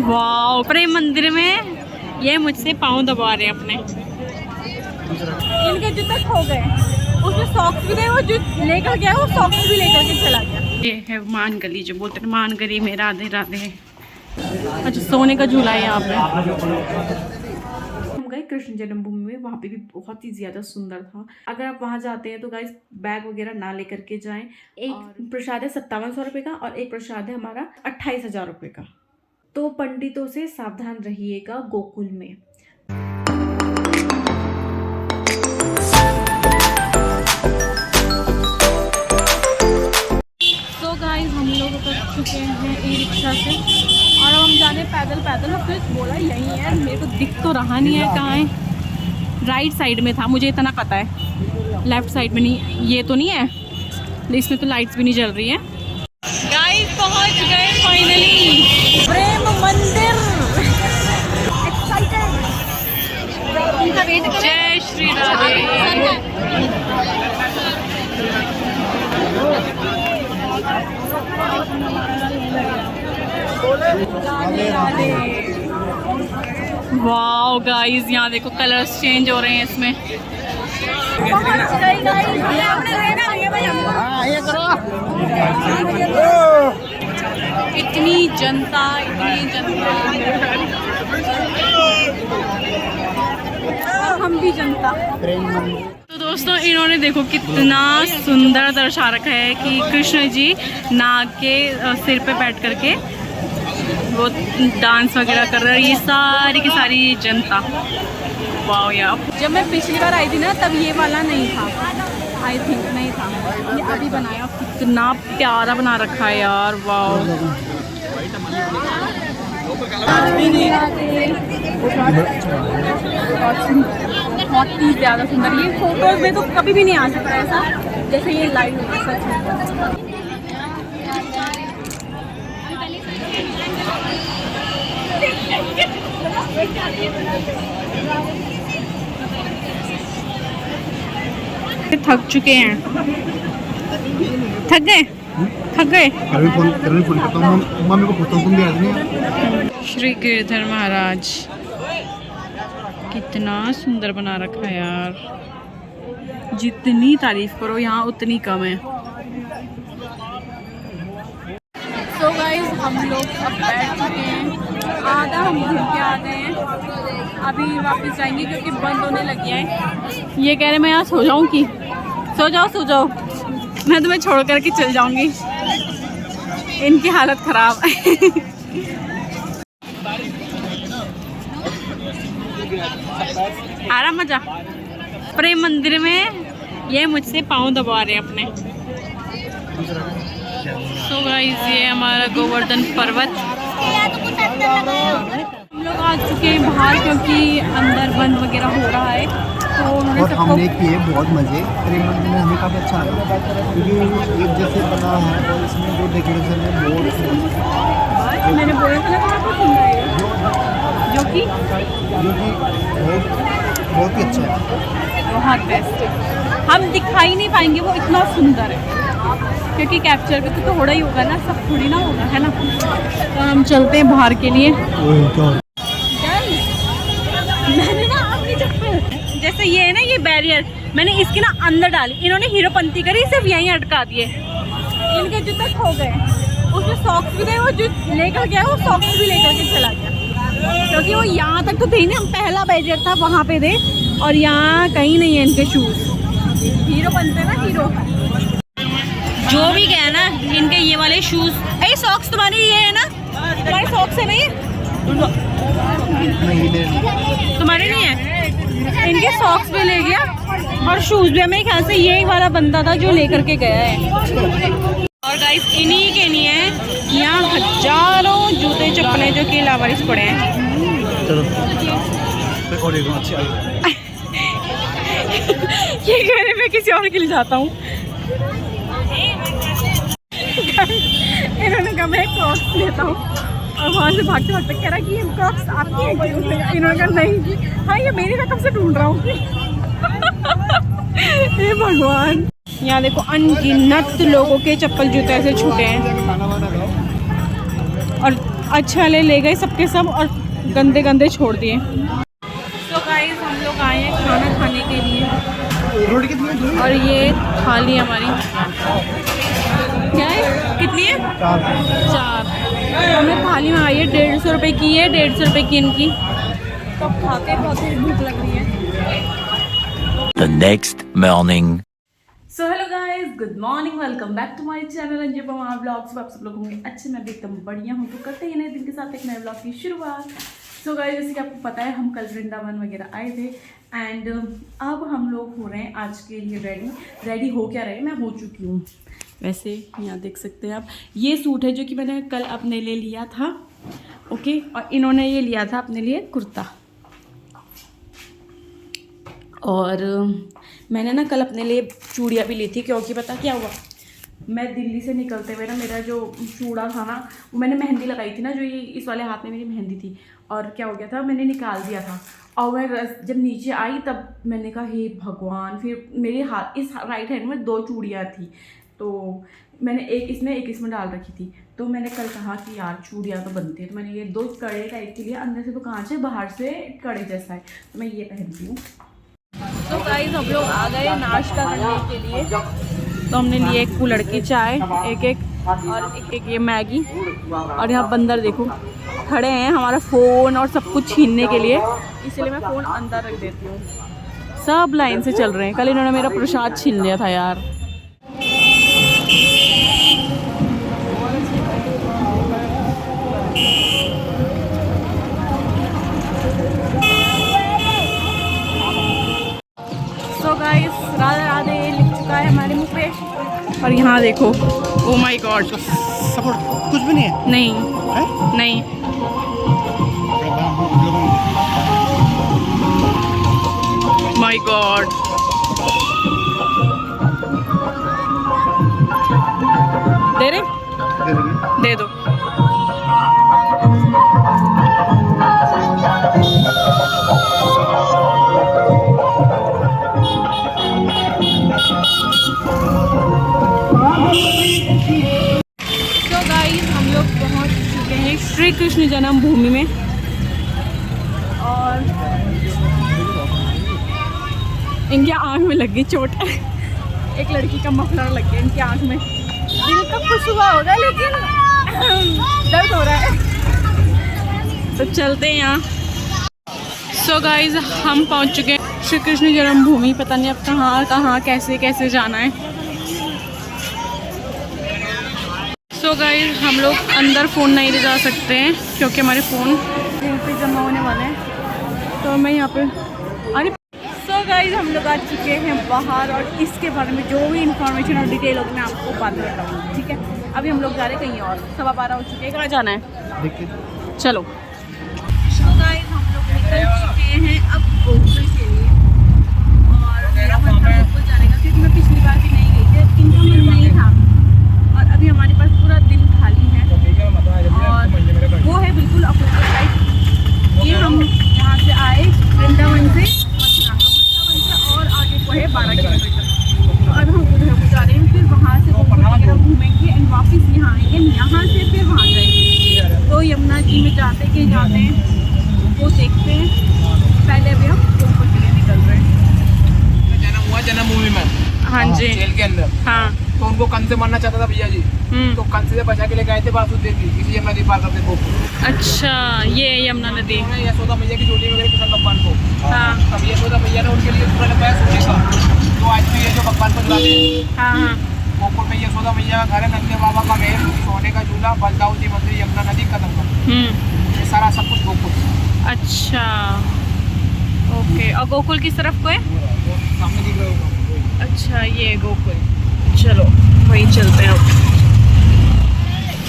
वाह, प्रेम मंदिर में ये मुझसे पाँव दबा रहे हैं अपने। इनके जूते खो गए, उसमें सॉक्स भी थे, वो जो लेकर गया वो सॉक्स भी लेकर के चला गया। ये है मान गली, जो बोलते हैं मान गली में राधे राधे। अच्छा, सोने का झूला है यहाँ पे। हम गए कृष्ण जन्मभूमि में, वहाँ पे भी बहुत ही ज़्यादा सुंदर था। अगर आप वहाँ जाते हैं तो गाइस बैग वगैरह ना लेकर के जाएं। एक प्रसाद है 5700 रुपये का और एक प्रसाद है हमारा 28,000 रुपये का। तो पंडितों से सावधान रहिएगा गोकुल में। तो गाइस हम लोग उतर चुके हैं ई रिक्शा से और अब हम जाने पैदल पैदल। फिर बोला यहीं है, मेरे को दिख तो रहा नहीं है कहाँ है। राइट साइड में था, मुझे इतना पता है, लेफ्ट साइड में नहीं। ये तो नहीं है, इसमें तो लाइट्स भी नहीं जल रही है। गाइस पहुंच गए फाइनली प्रेम मंदिर। जय श्री राधे। वाओ गाइस, यहाँ देखो कलर्स चेंज हो रहे हैं इसमें। इतनी जनता, इतनी जनता, हम भी जनता। तो दोस्तों इन्होंने देखो कितना सुंदर दर्शा रखा है कि कृष्ण जी नाग के सिर पे बैठ करके वो डांस वगैरह कर रहे हैं। ये सारी की सारी जनता। वाह यार, जब मैं पिछली बार आई थी ना तब ये वाला नहीं था, आई थिंक नहीं था, ये अभी बनाया। कितना प्यारा बना रखा है यार, वाह। बहुत ही ज़्यादा सुंदर। ये फोटोज में तो कभी भी नहीं आ सकता ऐसा जैसे ये लाइव है, सच में। थक चुके हैं, थक गए, थक गए। श्री गिरधर महाराज कितना सुंदर बना रखा है यार, जितनी तारीफ करो यहाँ उतनी कम है। तो गाइस हम लोग अब बैठ चुके हैं, आधा हम घूम के आ गए हैं, अभी वापस जाएंगे क्योंकि बंद होने लगी है। ये कह रहे मैं यहाँ सो जाऊँ कि सो जाओ सो जाओ, मैं तुम्हें छोड़ करके चल जाऊँगी। इनकी हालत ख़राब है। आ रहा मजा। प्रेम मंदिर में ये मुझसे पाँव दबा रहे हैं अपने। तो गाइस ये हमारा गोवर्धन पर्वत। हम लोग आ चुके हैं बाहर क्योंकि अंदर बंद वगैरह हो रहा है, तो उन्होंने सबको हमने किए बहुत मज़े। प्रेम मंदिर में हमें काफ़ी अच्छा लगा क्योंकि एक जैसे बना है और इसमें जो डेकोरेशन है बहुत, मैंने बोला था ना पसंद आएगा, जो कि बहुत ही अच्छा है, बहुत बेस्ट है। हम दिखाई नहीं पाएंगे, वो इतना सुंदर है क्योंकि कैप्चर पे तो थोड़ा ही होगा ना, सब थोड़ी ना होगा, है ना। तो हम चलते हैं बाहर के लिए। मैंने ना अपनी चप्पल, जैसे ये है ना ये बैरियर, मैंने इसके ना अंदर डाली, इन्होंने हीरोपंती करी, सिर्फ यहीं अटका दिए। इनके जूते खो गए, उसमें सॉक्स भी थे, वो जो लेकर गया वो सॉक्स भी लेकर के चला गया क्योंकि वो यहाँ तक तो थे ना, पहला बैरियर था वहाँ पे थे और यहाँ कहीं नहीं है इनके शूज़। हीरो बनते ना, हीरो जो भी गया ना, इनके ये वाले शूज़। अरे सॉक्स तुम्हारे ये है ना, तुम्हारे सॉक्स है नहीं, तुम्हारे नहीं है। इनके सॉक्स भी ले गया और शूज़ भी। मेरे ख्याल से यही वाला बंदा था जो लेकर के गया है। और गाइस इन्हीं के लिए हैं यहाँ हजारों जूते चप्पलें जो कि लावारिस पड़े हैं। ये कहने में किसी और के लिए जाता हूँ। इन्होंने कहा मैं क्रॉक्स लेता हूँ और वहाँ से भागते भागते कह रहा कि ये क्रॉक्स आपकी है। इन्होंने कहा नहीं, हाँ ये मेरी रकम से ढूंढ रहा हूँ। हे भगवान, यहाँ देखो अनगिनत लोगों के चप्पल जूते ऐसे छूटे हैं। और अच्छे वाले ले गए सबके सब और गंदे गंदे छोड़ दिए। तो गाइस हम लोग आए हैं खाना खाने के लिए रोटी कितनी है? और ये थाली हमारी क्या है, कितनी है? 4। हमने थाली मंगाई है 150 रुपये की है, 150 रुपये की इनकी। तो खाते खाते भूख लग रही है। The next morning. So hello guys, good morning, welcome back to my channel Anju Pamar vlogs. आप सब लोग होंगे अच्छे, मैं भी एकदम बढ़िया हूँ। तो करते हैं नए दिन के साथ एक नए ब्लॉग की शुरुआत। सो गाइस, जैसे कि आपको पता है हम कल वृंदावन वगैरह आए थे एंड अब हम लोग हो रहे हैं आज के लिए रेडी हो क्या रहे, मैं हो चुकी हूँ। वैसे यहाँ देख सकते हैं आप, ये सूट है जो कि मैंने कल अपने लिए लिया था, ओके। और इन्होंने ये लिया था अपने लिए कुर्ता। और मैंने ना कल अपने लिए चूड़ियाँ भी ली थी, क्योंकि पता क्या हुआ, मैं दिल्ली से निकलते हुए ना मेरा जो चूड़ा था ना, वो मैंने मेहंदी लगाई थी ना, जो ये इस वाले हाथ में मेरी मेहंदी थी, और क्या हो गया था, मैंने निकाल दिया था। और मैं जब नीचे आई तब मैंने कहा हे भगवान, फिर मेरे हाथ इस राइट हैंड में 2 चूड़ियाँ थी, तो मैंने एक इसमें डाल रखी थी। तो मैंने कल कहा कि यार चूड़ियाँ तो बनती है, तो मैंने ये 2 कड़े टाइप के लिए, अंदर से तो कांच है, बाहर से कड़े जैसा है, तो मैं ये पहनती हूँ। तो गाइस हम लोग आ गए नाश्ता करने के लिए। तो हमने लिए एक कुल्हड़ की चाय, एक और एक ये मैगी। और यहाँ बंदर देखो खड़े हैं हमारा फ़ोन और सब कुछ छीनने के लिए, इसलिए मैं फ़ोन अंदर रख देती हूँ। सब लाइन से चल रहे हैं। कल इन्होंने मेरा प्रसाद छीन लिया था यार। तो गाइस राधे राधे लिख चुका है हमारे मुँह पे। और यहाँ देखो, ओ माय गॉड, सपोर्ट कुछ भी नहीं है? नहीं है? नहीं, माय गॉड। दे रहे? दे दो। तो गाइस हम लोग पहुंच चुके हैं श्री कृष्ण जन्मभूमि में। और इनकी आँख में लग गई चोट। एक लड़की का मफलर लग गया इनकी आँख में। दिल तो खुश हुआ होगा लेकिन दर्द हो रहा है। तो चलते हैं यहाँ। सो गाइस हम पहुंच चुके हैं श्री कृष्ण जन्मभूमि। पता नहीं अब कहाँ कैसे कैसे जाना है। सो गाइस हम लोग अंदर फ़ोन नहीं ले जा सकते हैं क्योंकि हमारे फ़ोन यहीं पे जमा होने वाले हैं। तो मैं यहाँ पे अरे सो गाइस हम लोग आ चुके हैं बाहर, और इसके बारे में जो भी इंफॉर्मेशन और डिटेल होगी मैं आपको बाद में बताऊँगी, ठीक है। अभी हम लोग जा रहे हैं कहीं और, 12:15 हो चुके हैं। कहाँ जाना है चलो। सो गाइस हम लोग निकल चुके हैं अब गोकुल के लिए। और मेरा मन था गोकुल जाने का, क्योंकि मैं पिछली बार भी नहीं गई थी, इनका मन नहीं था। और अभी हमारे पास पूरा दिन खाली है, और वो है बिल्कुल अपोजिट साइड। ये हम यहाँ से आए वृंदावन से, मथुरा से, और आगे को है 12 किलोमीटर। और हम उधर को जा रहे हैं, फिर वहाँ से वगैरह घूमेंगे एंड वापस यहाँ आएंगे, यहाँ से फिर वहाँ जाएंगे। तो यमुना जी में जाते हैं वो देखते हैं। पहले अभी हम गोकुल के लिए निकल रहे हैं। जन्म हुआ जन्मभूमि में, हाँ जी, जेल के अंदर। हाँ, तो उनको कंस से मारना चाहता था भैया जी, तो कंस से बचा के लेके आए थे वासुदेव जी, इसी यमुना नदी पार करते गोकुल। अच्छा ये यमुना नदी। उन्होंने यशोदा मैया की चोटी वगैरह कृष्ण भगवान को, हाँ तब यशोदा मैया ने उनके लिए पूरा लगाया सोने का। तो आज भी ये जो भगवान को चलाते हैं हाँ हाँ, गोकुल में, यशोदा मैया का घर है, नंदे बाबा का गए, सोने का झूला, बलदाऊ जी मंदिर, यमुना नदी, कदम का, ये सारा सब कुछ गोकुल। अच्छा ओके। और गोकुल किस तरफ को है? सामने दिख रहे हो। अच्छा ये गोकुल, चलो वही चलते हैं अब।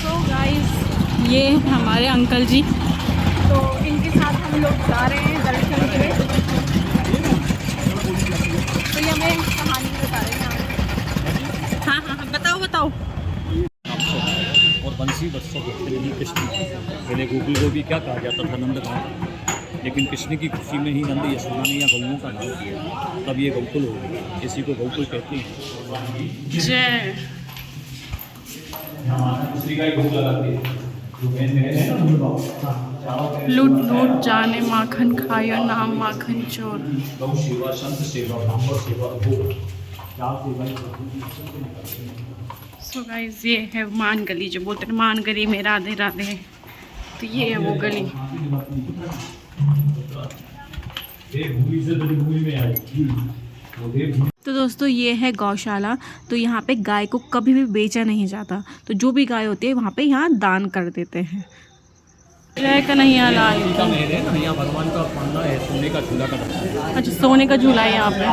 तो गाइस ये हमारे अंकल जी, तो इनके साथ हम लोग जा रहे हैं दर्शन के लिए। तो ये हमें कहानी बता रहे हैं। हाँ हाँ हाँ, बताओ बताओ। और बंसी बरसों प्रतिनिधि कृष्ण, पहले गोकुल को भी क्या कहा जाता था, नंद गाँव, लेकिन कृष्ण की खुशी में ही नंद यशोदा ने या गौओं का नाम किया, तब ये गोकुल हो गया। इसी को गोकुल कहते हैं। जय दूसरी गाय भोग लगाती है। लूट लूट जाने माखन खायो नाम माखन चोर। गौ सेवा, संत सेवा, ब्राह्मण सेवा, भोग सो गाइस ये है मान गली, जो बोलते हैं मान गली में राधे राधे, तो ये है वो गली। तो दोस्तों ये है गौशाला। तो यहाँ पे गाय को कभी भी बेचा नहीं जाता, तो जो भी गाय होती है वहाँ पे यहाँ दान कर देते हैं। जय कन्हैया लाल की। यहाँ भगवान का पंडा है, सोने का झूला का। अच्छा सोने का झूला है यहाँ पे।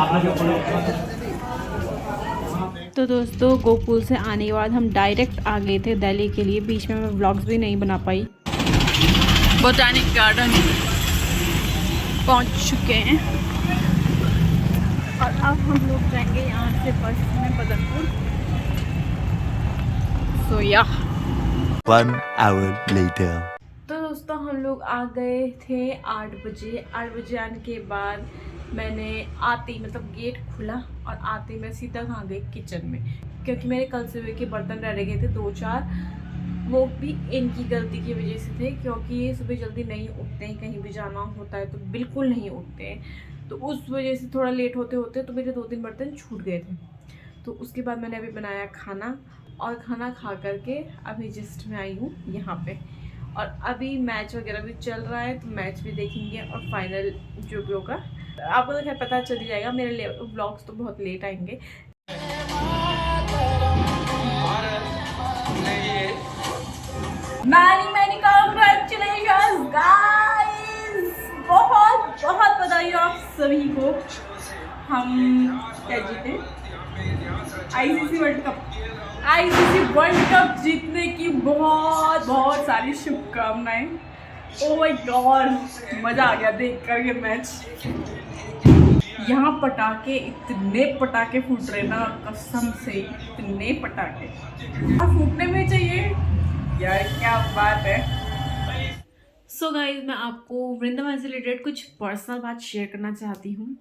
तो दोस्तों गोकुल से आने के बाद हम डायरेक्ट आ गए थे दिल्ली के लिए, बीच में मैं व्लॉग्स भी नहीं बना पाई। बोटानिक गार्डन पहुँच चुके हैं और अब हम लोग जाएंगे यहाँ से बस में बदलपुर। सो या 1 hour later. तो दोस्तों हम लोग आ गए थे 8 बजे। 8 बजे आने के बाद मैंने आते मतलब गेट खुला और आते मैं सीधा कहाँ गई किचन में, क्योंकि मेरे कल सुबह के बर्तन रह गए थे 2-4, वो भी इनकी गलती की वजह से थे, क्योंकि ये सुबह जल्दी नहीं उठते हैं, कहीं भी जाना होता है तो बिल्कुल नहीं उठते हैं, तो उस वजह से थोड़ा लेट होते होते तो मेरे 2-3 बर्तन छूट गए थे। तो उसके बाद मैंने अभी बनाया खाना, और खाना खा करके अभी जस्ट मैं आई हूँ यहाँ पे, और अभी मैच वगैरह भी चल रहा है तो मैच भी देखेंगे, और फाइनल जो भी होगा आपको तो खैर पता चल ही जाएगा। मेरे व्लॉग्स तो बहुत लेट आएंगे। मैनी कांग्रेचुलेशंस गाइस, बहुत बहुत बधाई आप सभी को। हम क्या जीते आईसीसी वर्ल्ड कप जीतने की बहुत बहुत सारी शुभकामनाएं। ओह माय गॉड मज़ा आ गया देख कर ये मैच। यहाँ पटाखे, इतने पटाखे फूट रहे ना, कसम से इतने पटाखे फूटने में चाहिए यार, क्या बात है। सो गाइस मैं आपको वृंदावन से रिलेटेड कुछ पर्सनल बात शेयर करना चाहती हूँ।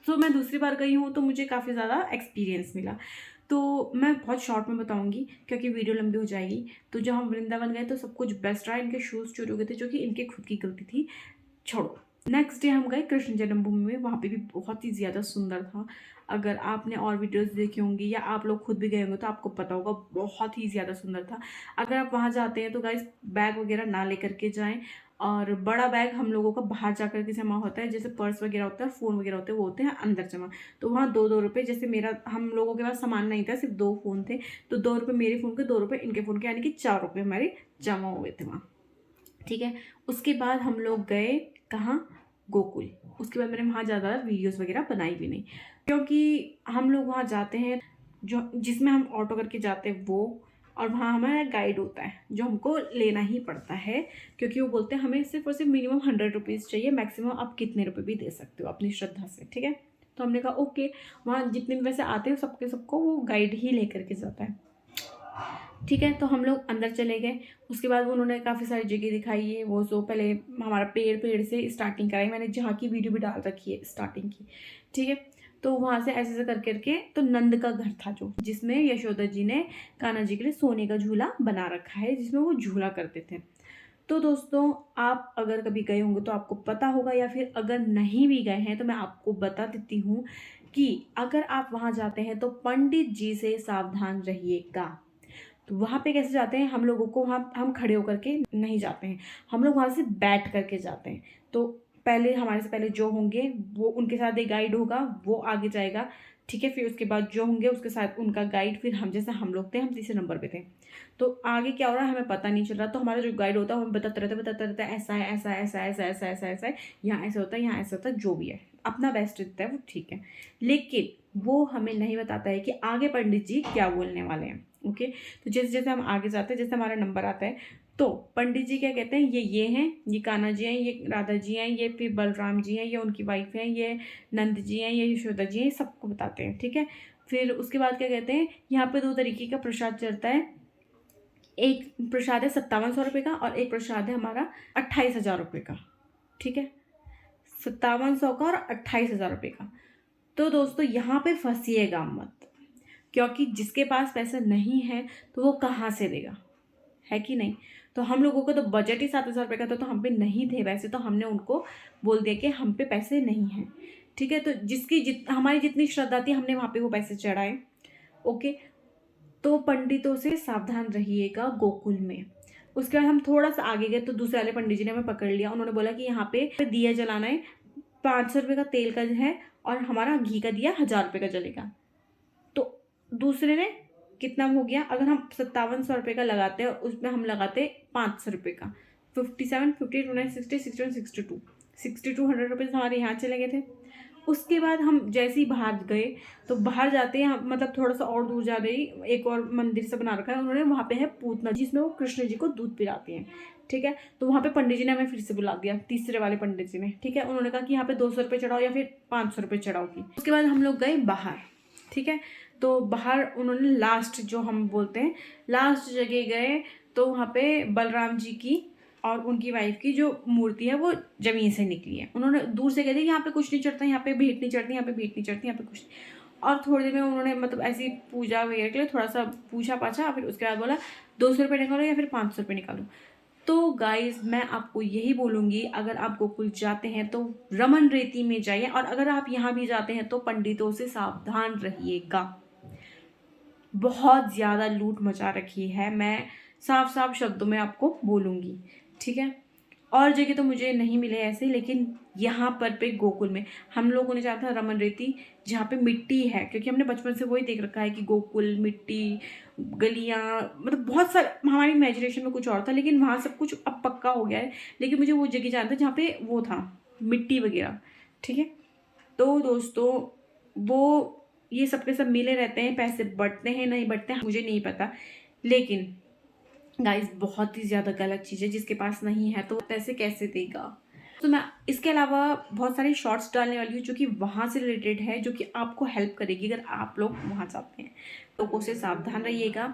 तो मैं दूसरी बार गई हूँ तो मुझे काफ़ी ज़्यादा एक्सपीरियंस मिला, तो मैं बहुत शॉर्ट में बताऊंगी क्योंकि वीडियो लंबी हो जाएगी। तो जब हम वृंदावन गए तो सब कुछ बेस्ट रहा, इनके शूज़ चोरी हो गए थे जो कि इनके खुद की गलती थी, छोड़ो। नेक्स्ट डे हम गए कृष्ण जन्मभूमि में, वहाँ पे भी बहुत ही ज़्यादा सुंदर था। अगर आपने और वीडियोस देखी होंगी या आप लोग खुद भी गए होंगे तो आपको पता होगा, बहुत ही ज़्यादा सुंदर था। अगर आप वहाँ जाते हैं तो गाइस बैग वगैरह ना लेकर के जाएं, और बड़ा बैग हम लोगों का बाहर जा कर के जमा होता है, जैसे पर्स वगैरह होता है, फ़ोन वगैरह होते हैं, वो होते हैं अंदर जमा। तो वहाँ 2-2 रुपये, जैसे मेरा हम लोगों के पास सामान नहीं था, सिर्फ 2 फ़ोन थे, तो 2 रुपये मेरे फ़ोन के, 2 रुपये इनके फ़ोन के, यानी कि 4 रुपये हमारे जमा हुए थे वहाँ, ठीक है। उसके बाद हम लोग गए कहाँ, गोकुल। उसके बाद मैंने वहाँ ज़्यादा वीडियोस वगैरह बनाई भी नहीं, क्योंकि हम लोग वहाँ जाते हैं जो जिसमें हम ऑटो करके जाते हैं वो, और वहाँ हमारा गाइड होता है जो हमको लेना ही पड़ता है, क्योंकि वो बोलते हैं हमें सिर्फ और सिर्फ मिनिमम 100 रुपीज़ चाहिए, मैक्सिमम आप कितने रुपये भी दे सकते हो अपनी श्रद्धा से, ठीक है। तो हमने कहा ओके, वहाँ जितने भी वैसे आते हैं सबको वो गाइड ही ले करके जाता है, ठीक है। तो हम लोग अंदर चले गए। उसके बाद उन्होंने काफ़ी सारी जगह दिखाई है, वो जो पहले हमारा पेड़ से स्टार्टिंग कराई, मैंने जहाँ की वीडियो भी डाल रखी है स्टार्टिंग की, ठीक है। तो वहाँ से ऐसे कर करके तो नंद का घर था जो, जिसमें यशोदा जी ने कान्हा जी के लिए सोने का झूला बना रखा है, जिसमें वो झूला करते थे। तो दोस्तों आप अगर कभी गए होंगे तो आपको पता होगा, या फिर अगर नहीं भी गए हैं तो मैं आपको बता देती हूँ कि अगर आप वहाँ जाते हैं तो पंडित जी से सावधान रहिएगा। तो वहाँ पे कैसे जाते हैं, हम लोगों को वहाँ हम खड़े होकर के नहीं जाते हैं, हम लोग वहाँ से बैठ करके जाते हैं। तो पहले हमारे से पहले जो होंगे वो, उनके साथ एक गाइड होगा, वो आगे जाएगा, ठीक है। फिर उसके बाद जो होंगे उसके साथ उनका गाइड, फिर हम, जैसे हम लोग थे, हम तीसरे नंबर पे थे। तो आगे क्या हो रहा है हमें पता नहीं चल रहा, तो हमारा जो गाइड होता है हमें बताता रहता है ऐसा है, ऐसा ऐसा ऐसा ऐसा ऐसा ऐसा है, यहाँ ऐसा होता है, यहाँ ऐसा होता है, जो भी है अपना बेस्ट देता है वो, ठीक है। लेकिन वो हमें नहीं बताता है कि आगे पंडित जी क्या बोलने वाले हैं, ओके। तो जैसे जैसे हम आगे जाते हैं, जैसे हमारा नंबर आता है तो पंडित जी क्या कहते हैं, ये हैं, ये कान्हा जी हैं, ये राधा जी हैं, ये फिर बलराम जी हैं, ये उनकी वाइफ हैं, ये नंद जी हैं, ये यशोदा जी हैं, सबको बताते हैं, ठीक है। फिर उसके बाद क्या कहते हैं, यहाँ पे 2 तरीके का प्रसाद चलता है, एक प्रसाद है 5700 रुपये का, और एक प्रसाद है हमारा 28,000 रुपये का, ठीक है। 5700 का और 28,000 रुपये का। तो दोस्तों यहाँ पे फंसिएगा मत, क्योंकि जिसके पास पैसा नहीं है तो वो कहाँ से देगा, है कि नहीं। तो हम लोगों का तो बजट ही 7,000 रुपये का था, तो हम पे नहीं थे वैसे, तो हमने उनको बोल दिया कि हम पे पैसे नहीं हैं, ठीक है। तो हमारी जितनी श्रद्धा थी हमने वहाँ पे वो पैसे चढ़ाए, ओके। तो पंडितों से सावधान रहिएगा गोकुल में। उसके बाद हम थोड़ा सा आगे गए तो दूसरे वाले पंडित जी ने हमें पकड़ लिया। उन्होंने बोला कि यहाँ पे दिया जलाना है, 500 रुपये का तेल का है और हमारा घी का दिया 1000 रुपये का जलेगा। तो दूसरे ने कितना हो गया, अगर हम 5700 रुपये का लगाते हैं उसमें हम लगाते 500 रुपये का, 57, 50, 29, 60, 61, 62, 6200 रुपये हमारे यहाँ चले गए थे। उसके बाद हम जैसे ही बाहर गए तो बाहर जाते हैं, मतलब थोड़ा सा और दूर जा रही एक और मंदिर से बना रखा है उन्होंने, वहाँ पे है पूतना जिसमें वो कृष्ण जी को दूध पिलाते हैं, ठीक है। तो वहाँ पे पंडित जी ने हमें फिर से बुला दिया, तीसरे वाले पंडित जी ने, ठीक है। उन्होंने कहा कि यहाँ पे 200 रुपये चढ़ाओ या फिर 500 रुपये चढ़ाओगी। उसके बाद हम लोग गए बाहर, ठीक है। तो बाहर उन्होंने लास्ट जो हम बोलते हैं लास्ट जगह गए, तो वहाँ पे बलराम जी की और उनकी वाइफ की जो मूर्ति है वो ज़मीन से निकली है। उन्होंने दूर से कह दिया यहाँ पे कुछ नहीं चढ़ता, यहाँ पे भेंट नहीं चढ़ती, यहाँ पे भेंट नहीं चढ़ती, यहाँ पे कुछ नहीं। और थोड़ी देर में उन्होंने मतलब ऐसी पूजा वगैरह के लिए थोड़ा सा पूछा पाछा, फिर उसके बाद बोला 200 रुपये निकालो या फिर 500 रुपये निकालो। तो गाइज मैं आपको यही बोलूँगी, अगर आप गोकुल जाते हैं तो रमन रेती में जाइए, और अगर आप यहाँ भी जाते हैं तो पंडितों से सावधान रहिएगा। बहुत ज़्यादा लूट मचा रखी है, मैं साफ साफ शब्दों में आपको बोलूँगी, ठीक है। और जगह तो मुझे नहीं मिले ऐसे, लेकिन यहाँ पर पे गोकुल में हम लोगों ने जाना था रमन रेती, जहाँ पे मिट्टी है, क्योंकि हमने बचपन से वही देख रखा है कि गोकुल मिट्टी गलियाँ, मतलब बहुत सारा हमारी इमेजिनेशन में कुछ और था, लेकिन वहाँ सब कुछ अब पक्का हो गया है। लेकिन मुझे वो जगह जाना था जहाँ पे वो था मिट्टी वगैरह, ठीक है। तो दोस्तों वो ये सब के सब मिले रहते हैं, पैसे बढ़ते हैं नहीं बढ़ते हैं मुझे नहीं पता, लेकिन गाइस बहुत ही ज़्यादा गलत चीज़ है। जिसके पास नहीं है तो पैसे कैसे देगा। तो मैं इसके अलावा बहुत सारे शॉर्ट्स डालने वाली हूँ जो कि वहाँ से रिलेटेड है, जो कि आपको हेल्प करेगी अगर आप लोग वहाँ जाते हैं। लोगों से सावधान रहिएगा,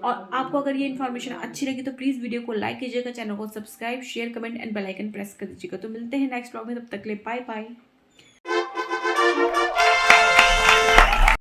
और आपको अगर ये इन्फॉर्मेशन अच्छी लगी तो प्लीज़ वीडियो को लाइक कीजिएगा, चैनल को subscribe, share, comment and bell icon press कर दीजिएगा। तो मिलते हैं नेक्स्ट व्लॉग में, तब तक के लिए बाय बाय।